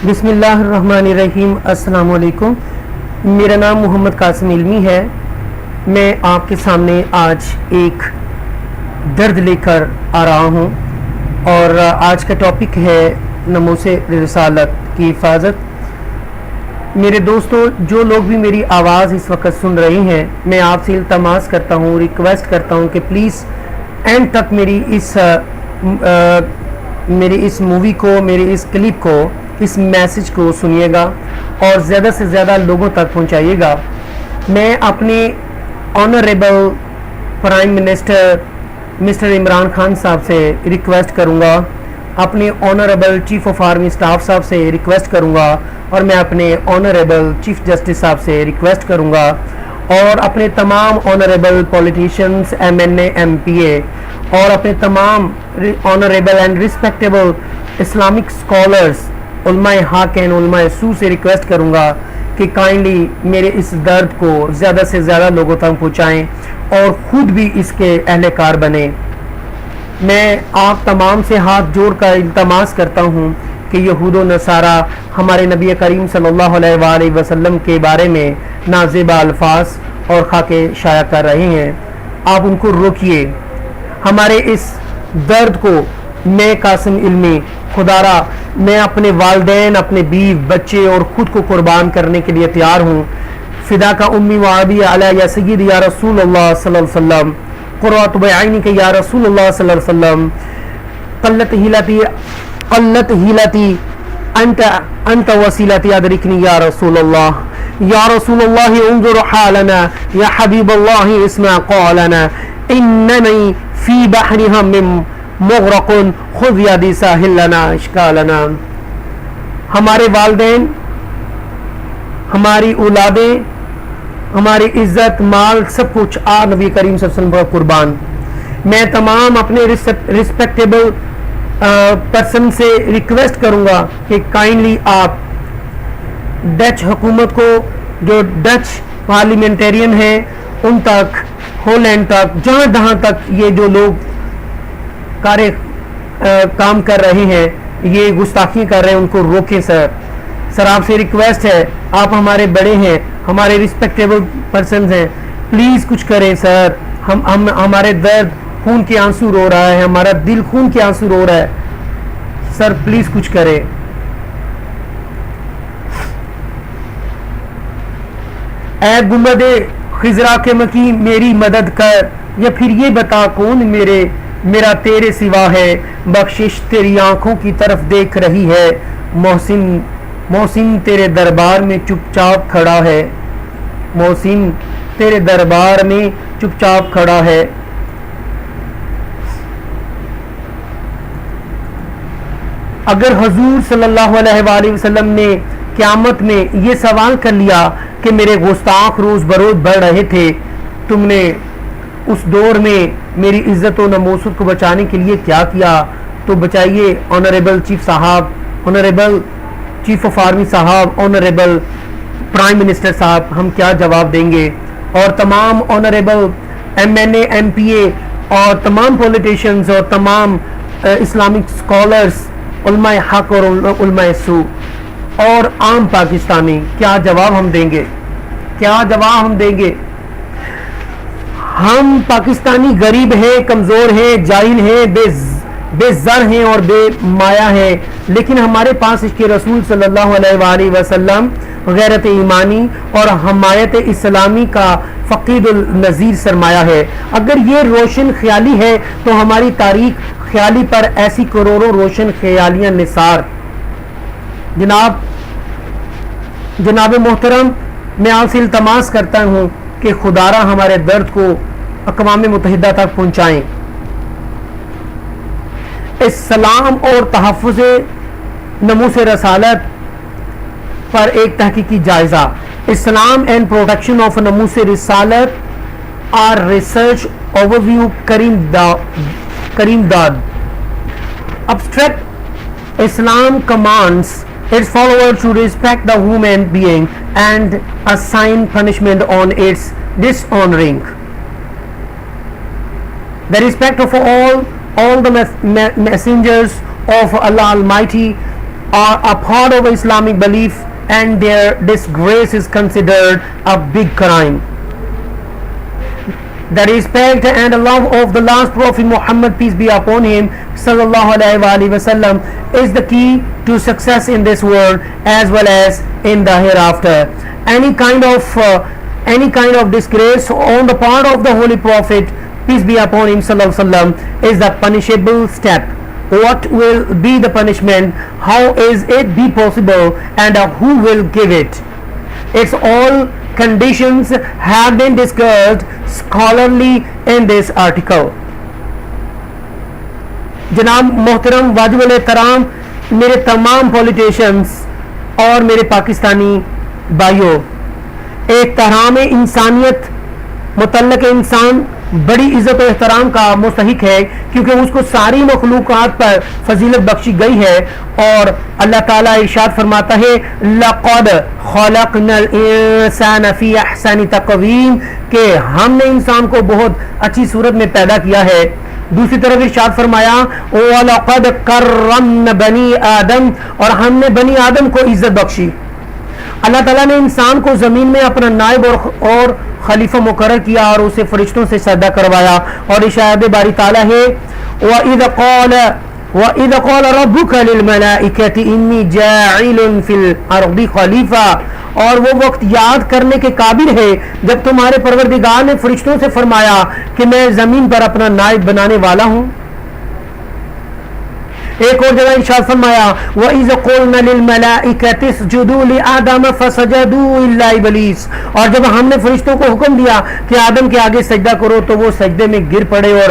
بسم اللہ الرحمن الرحیم. السلام علیکم. میرا نام محمد قاسم علمی ہے. میں آپ کے سامنے آج ایک درد لے کر آ رہا ہوں اور آج کا ٹاپک ہے ناموس رسالت کی حفاظت. میرے دوستو، جو لوگ بھی میری آواز اس وقت سن رہے ہیں، میں آپ سے التماس کرتا ہوں، ریکویسٹ کرتا ہوں کہ پلیز اینڈ تک میری اس مووی کو، میری اس کلپ کو، اس میسج کو سنیے گا اور زیادہ سے زیادہ لوگوں تک پہنچائیے گا. میں اپنے honourable prime minister mister Imran Khan صاحب سے ریکویسٹ کروں گا، اپنے honourable chief of army staff صاحب سے ریکویسٹ کروں گا، اور میں اپنے آنریبل چیف جسٹس صاحب سے ریکویسٹ کروں گا، اور اپنے تمام آنریبل پولیٹیشنز، ایم این اے، ایم پی اے، اور اپنے تمام honourable and respectable Islamic scholars, علماء حاکم، علماء سو سے ریکویسٹ کروں گا کہ کائنڈلی میرے اس درد کو زیادہ سے زیادہ لوگوں تک پہنچائیں اور خود بھی اس کے اہلکار بنیں. میں آپ تمام سے ہاتھ جوڑ کر التماس کرتا ہوں کہ یہود و نصارہ ہمارے نبی کریم صلی اللہ علیہ وآلہ وسلم کے بارے میں نازیبا الفاظ اور خاکے شائع کر رہے ہیں. آپ ان کو روکیے. ہمارے اس درد کو میں قاسم علمی خدارا، میں اپنے والدین، اپنے بیو بچے اور خود کو قربان کرنے کے لیے تیار ہوں. فدا کا امی و ابی علی یا سید یا رسول اللہ صلی اللہ علیہ وسلم، قرۃ بعینی کے یا رسول اللہ صلی اللہ علیہ وسلم، قلت ہیلتی انت وسیلتی ادرکنی یا رسول اللہ، یا رسول اللہ انظر حالنا، یا حبیب اللہ اسمع قولنا، اننی فی بحرہم من مغرق خذ یدی ساحل لنا اشکالنا. ہمارے والدین، ہماری اولادیں، ہماری عزت، مال، سب کچھ نبی کریم صلی اللہ علیہ وسلم پر قربان. میں تمام اپنے رسپیکٹیبل پرسن سے ریکویسٹ کروں گا کہ کائنڈلی آپ ڈچ حکومت کو، جو ڈچ پارلیمنٹیرین ہیں، ان تک، ہولینڈ تک، جہاں تک یہ جو لوگ کام کر رہے ہیں، یہ گستاخی کر رہے ہیں، ان کو روکیں. سر آپ سے ریکویسٹ ہے، آپ ہمارے بڑے ہیں، ہمارے رسپیکٹیبل پرسنز ہیں، پلیز کچھ کریں سر. ہمارے درد خون کے آنسو رو رہا ہے، ہمارا دل خون کے آنسو رو رہا ہے. سر پلیز کچھ کریں. اے گنبد خضرا کے مکی میری مدد کر، یا پھر یہ بتا کون میرا تیرے سوا ہے، بخشش تیری آنکھوں کی طرف دیکھ رہی ہے، محسن تیرے دربار میں چپ چاپ کھڑا ہے، محسن تیرے دربار میں چپ چاپ کھڑا ہے. اگر حضور صلی اللہ علیہ وآلہ وسلم نے قیامت میں یہ سوال کر لیا کہ میرے گستاخ روز بروز بڑھ رہے تھے، تم نے اس دور میں میری عزت و ناموس کو بچانے کے لیے کیا کیا، تو بچائیے. آنریبل چیف صاحب، آنریبل چیف آف آرمی صاحب، آنریبل پرائم منسٹر صاحب، ہم کیا جواب دیں گے؟ اور تمام آنریبل ایم این اے، ایم پی اے، اور تمام پولیٹیشنز، اور تمام اسلامک اسکالرس، علماء حق اور علماء سو، اور عام پاکستانی، کیا جواب ہم دیں گے؟ کیا جواب ہم دیں گے؟ ہم پاکستانی غریب ہیں، کمزور ہیں، جاہل ہیں، بے زر ہیں اور بے مایہ ہیں، لیکن ہمارے پاس عشق رسول صلی اللہ علیہ وآلہ وسلم، غیرت ایمانی اور حمایت اسلامی کا فقید النظیر سرمایہ ہے. اگر یہ روشن خیالی ہے تو ہماری تاریخ خیالی پر ایسی کروڑوں روشن خیالیاں نثار. جناب محترم، میں آپ سے التماس کرتا ہوں کہ خدارا ہمارے درد کو اقوام متحدہ تک پہنچائیں. اسلام اور تحفظ ناموس رسالت پر ایک تحقیقی جائزہ. اسلام اینڈ پروٹیکشن آف ناموس رسالت آر ریسرچ اوورویو. کریم داد. Abstract Islam commands its followers to respect the human being and assign punishment on its dishonoring. The respect of all the messengers of Allah Almighty are a part of Islamic belief, and their disgrace is considered a big crime. The respect and love of the last Prophet Muhammad, peace be upon him, sallallahu alaihi wasallam, is the key to success in this world as well as in the hereafter. Any kind of disgrace on the part of the Holy Prophet, peace be upon him, sallallahu alaihi wasallam, is the punishable step. What will be the punishment? How is it be possible? And who will give it? It's all conditions have been discussed scholarly in this article. جناب محترم واجب الاحترام میرے تمام politicians اور میرے پاکستانی بھائیوں، احترام انسانیت متعلق انسان بڑی عزت و احترام کا مستحق ہے، کیونکہ اس کو ساری مخلوقات پر فضیلت بخشی گئی ہے. اور اللہ تعالیٰ ارشاد فرماتا ہے لَقَدْ خَلَقْنَا الْإِنسَانَ فِي أَحْسَنِ تَقْوِيمٍ، کہ ہم نے انسان کو بہت اچھی صورت میں پیدا کیا ہے. دوسری طرف ارشاد فرمایا وَلَقَدْ كَرَّمْنَا بَنِي آدم، اور ہم نے بنی آدم کو عزت بخشی. اللہ تعالیٰ نے انسان کو زمین میں اپنا نائب اور خلیفہ مقرر کیا اور اسے فرشتوں سے سجدہ کروایا. اور ارشاد باری تعالیٰ ہے وَإِذَ قَالَ رَبُّكَ لِلْمَلَائِكَةِ إِنِّي جَاعِلٌ فِي الْأَرْضِ خَلِيفَةً، اور وہ وقت یاد کرنے کے قابل ہے جب تمہارے پروردگار نے فرشتوں سے فرمایا کہ میں زمین پر اپنا نائب بنانے والا ہوں. ایک اور جگہ ارشاد فرمایا وَإِذَ قُلْنَا لِلْمَلَائِكَةِ اسْجُدُوا لِآدَمَ فَسَجَدُوا إِلَّا إِبْلِيسَ، اور جب ہم نے فرشتوں کو حکم دیا کہ آدم کے آگے سجدہ کرو تو وہ سجدے میں گر پڑے اور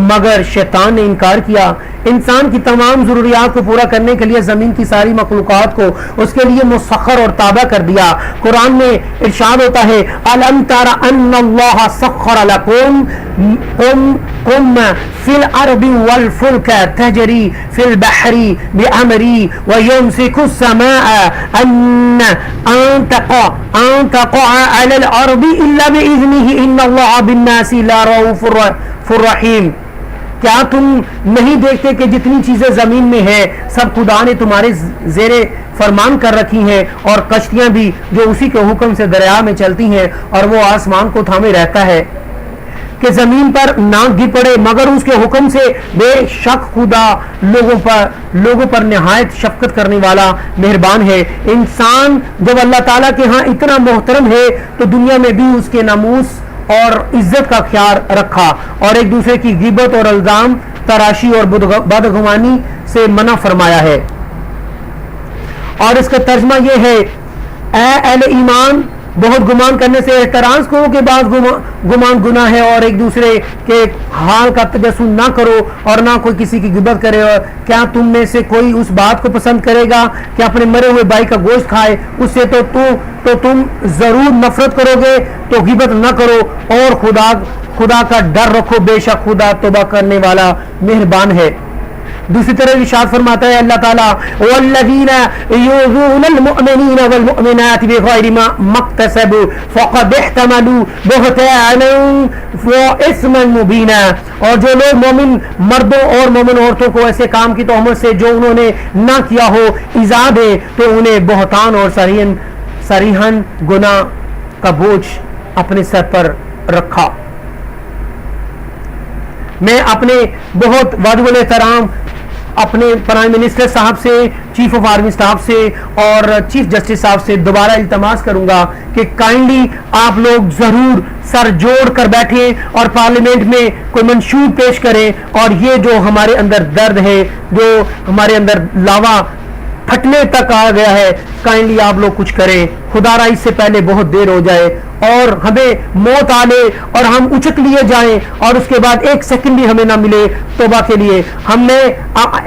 مگر شیطان نے انکار کیا. انسان کی تمام ضروریات کو پورا کرنے کے لیے زمین کی ساری مخلوقات کو اس کے لیے مسخر اور تابع کر دیا. قرآن میں ارشاد ہوتا ہے أَلَمْ تَرَ أَنَّ اللَّهَ سَخَّرَ لَكُمْ فِي الْأَرْضِ وَالْفُلْكَ تَجْرِي فِي الْبَحْرِ بِأَمْرِهِ وَيُمْسِكُ السَّمَاءَ أَن تَقَعَ عَلَى الْأَرْضِ إِلَّا بِإِذْنِهِ إِنَّ اللَّهَ بِالنَّاسِ لَرَءُوفٌ رحیم. کیا تم نہیں دیکھتے کہ جتنی چیزیں زمین میں ہیں سب خدا نے تمہارے زیر فرمان کر رکھی ہیں، اور کشتیاں بھی جو اسی کے حکم سے دریا میں چلتی ہیں، اور وہ آسمان کو تھامے رہتا ہے کہ زمین پر نہ گر پڑے مگر اس کے حکم سے. بے شک خدا لوگوں پر نہایت شفقت کرنے والا مہربان ہے. انسان جب اللہ تعالیٰ کے ہاں اتنا محترم ہے تو دنیا میں بھی اس کے ناموس اور عزت کا خیال رکھا، اور ایک دوسرے کی غیبت اور الزام تراشی اور بدگمانی سے منع فرمایا ہے. اور اس کا ترجمہ یہ ہے اے اہل ایمان، بہت گمان کرنے سے احتراز کرو کہ بعض گمان گناہ ہے، اور ایک دوسرے کے حال کا تجسس نہ کرو اور نہ کوئی کسی کی غیبت کرے. اور کیا تم میں سے کوئی اس بات کو پسند کرے گا کہ اپنے مرے ہوئے بھائی کا گوشت کھائے؟ اس سے تو تم ضرور نفرت کرو گے، تو غیبت نہ کرو اور خدا کا ڈر رکھو، بے شک خدا توبہ کرنے والا مہربان ہے. دوسری طرف ارشاد فرماتا ہے اللہ تعالیٰ والذین یؤذون المؤمنین والمؤمنات بغیر ما اکتسبوا فقد احتملوا بہتانا واثما مبینا، اور جو لوگ مومن مردوں اور مومن عورتوں کو ایسے کام کی تہمت سے جو انہوں نے نہ کیا ہو ایذا دے تو انہیں بہتان اور صریحاً گناہ کا بوجھ اپنے سر پر رکھا. میں اپنے بہت واجب الاحترام اپنے پرائم منسٹر صاحب سے، چیف آف آرمی اسٹاف سے اور چیف جسٹس صاحب سے دوبارہ التماس کروں گا کہ کائنڈلی آپ لوگ ضرور سر جوڑ کر بیٹھیں اور پارلیمنٹ میں کوئی منشور پیش کریں، اور یہ جو ہمارے اندر درد ہے، جو ہمارے اندر لاوا پھٹنے تک آ گیا ہے، کائنڈلی آپ لوگ کچھ کریں. خدا را اس سے پہلے بہت دیر ہو جائے اور ہمیں موت آ لے اور ہم اچک لیے جائیں اور اس کے بعد ایک سیکنڈ بھی ہمیں نہ ملے توبہ کے لیے. ہم نے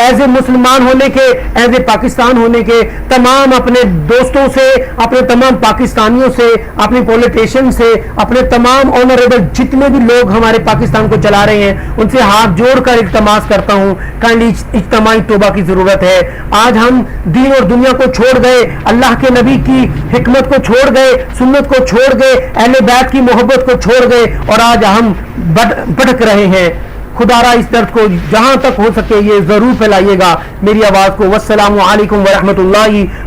ایز اے مسلمان ہونے کے، ایز اے پاکستان ہونے کے، تمام اپنے دوستوں سے، اپنے تمام پاکستانیوں سے، اپنے پولیٹیشین سے، اپنے تمام آنریبل جتنے بھی لوگ ہمارے پاکستان کو چلا رہے ہیں ان سے ہاتھ جوڑ کر التماس کرتا ہوں کائنڈلی اجتماعی توبہ کی ضرورت ہے. آج ہم دین اور دنیا کو چھوڑ گئے، اللہ کے نبی کی حکمت کو چھوڑ گئے، سنت کو چھوڑ گئے، اہل بیت کی محبت کو چھوڑ گئے، اور آج ہم بھٹک رہے ہیں. خدارا اس درد کو جہاں تک ہو سکے یہ ضرور پھیلائیے گا میری آواز کو. والسلام علیکم ورحمۃ اللہ